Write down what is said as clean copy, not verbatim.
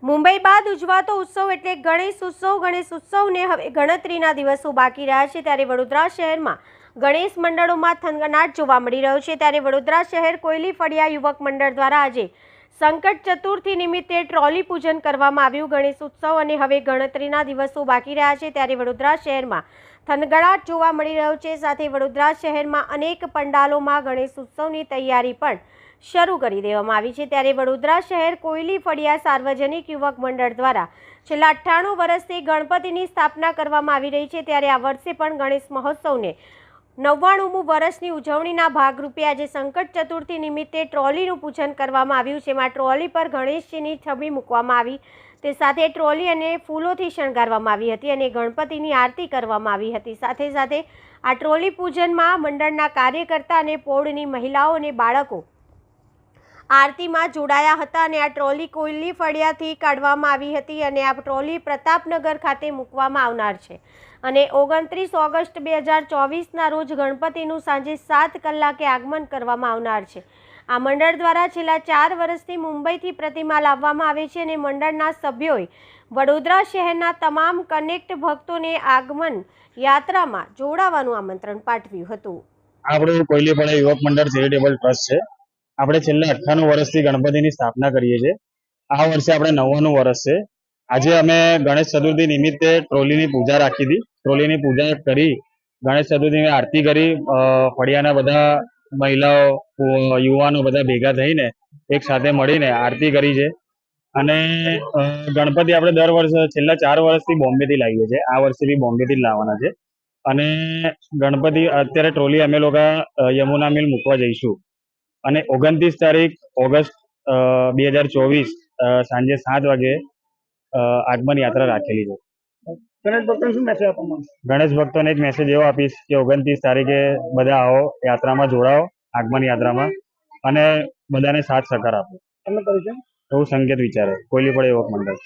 મુંબઈ બાદ ઉજવાતો ઉત્સવ એટલે ગણેશ ઉત્સવ. ગણેશ ઉત્સવને હવે ગણતરીના દિવસો બાકી રહ્યા છે, ત્યારે વડોદરા શહેરમાં ગણેશ મંડળોમાં થનગનાટ જોવા મળી રહ્યો છે. ત્યારે વડોદરા શહેર કોયલી ફળિયા યુવક મંડળ દ્વારા આજે સંકટ ચતુર્થી નિમિત્તે ટ્રોલી પૂજન કરવામાં આવ્યું. ગણેશ ઉત્સવ અને હવે ગણતરીના દિવસો બાકી રહ્યા છે, ત્યારે વડોદરા શહેરમાં થનગનાટ જોવા મળી રહ્યો છે. સાથે વડોદરા શહેરમાં અનેક પંડાલોમાં ગણેશ ઉત્સવની તૈયારી પણ શરૂ કરી દેવામાં આવી છે. ત્યારે વડોદરા શહેર કોયલી ફળિયા સાર્વજનિક યુવક મંડળ દ્વારા છેલ્લા 98 વર્ષથી ગણપતિની સ્થાપના કરવામાં આવી રહી છે. ત્યારે આ વર્ષે પણ ગણેશ મહોત્સવને 99મું વર્ષની ઉજવણીના ભાગરૂપે આજે સંકટ ચતુર્થી નિમિત્તે ટ્રોલીનું પૂજન કરવામાં આવ્યું છે. એમાં ટ્રોલી પર ગણેશજીની છબી મૂકવામાં આવી, તે સાથે ટ્રોલી અને ફૂલોથી શણગારવામાં આવી હતી અને ગણપતિની આરતી કરવામાં આવી હતી. સાથે સાથે આ ટ્રોલી પૂજનમાં મંડળના કાર્યકર્તા અને પોળની મહિલાઓ અને બાળકો આરતીમાં જોડાયા હતા અને આ ટ્રોલી કોયલી ફળિયાથી કાઢવામાં આવી હતી અને આ ટ્રોલી પ્રતાપનગર ખાતે મૂકવામાં આવનાર છે અને 29 ઓગસ્ટ 2024ના રોજ ગણપતિનું સાંજે 7 કલાકે આગમન કરવામાં આવનાર છે. આ મંડળ દ્વારા છેલ્લા 4 વર્ષથી મુંબઈથી પ્રતિમા લાવવામાં આવે છે અને મંડળના સભ્યોએ વડોદરા શહેરના તમામ કનેક્ટ ભક્તોને આગમન યાત્રામાં જોડાવાનું આમંત્રણ પાઠવ્યું હતું. આપણું કોયલી ફળિયા યુવક મંડળ ચેરિટેબલ ટ્રસ્ટ છે. આપણે છેલ્લા 98 વર્ષથી ગણપતિની સ્થાપના કરીએ છીએ. આ વર્ષે આપણે 99મું વર્ષ છે. આજે અમે ગણેશ ચતુર્થી નિમિત્તે ટ્રોલીની પૂજા રાખી હતી. ટ્રોલીની પૂજા કરી ગણેશ ચતુર્થીની આરતી કરી ફળિયાના બધા મહિલાઓ યુવાનો બધા ભેગા થઈને એક સાથે મળીને આરતી કરી છે. અને ગણપતિ આપણે દર વર્ષે છેલ્લા 4 વર્ષથી બોમ્બેથી લાવીએ છીએ. આ વર્ષે બી બોમ્બેથી જ લાવવાના છે. અને ગણપતિ અત્યારે ટ્રોલી અમે લોકો યમુના મિલ મૂકવા જઈશું અને 29 તારીખ ઓગસ્ટ 2024 સાંજે 7 વાગે આગમન યાત્રા રાખેલી છે. ગણેશ ભક્તોને શું મેસેજ આપવા માંગો? ગણેશ ભક્તોને એક મેસેજ એવો આપીશ કે 29 તારીખે બધા આવો, યાત્રામાં જોડાઓ, આગમન યાત્રામાં, અને બધાને સાથ સહકાર આપો. તમને પરિચય? એવું સંકેત વિચારે કોયલી ફળિયા યુવક મંડળ.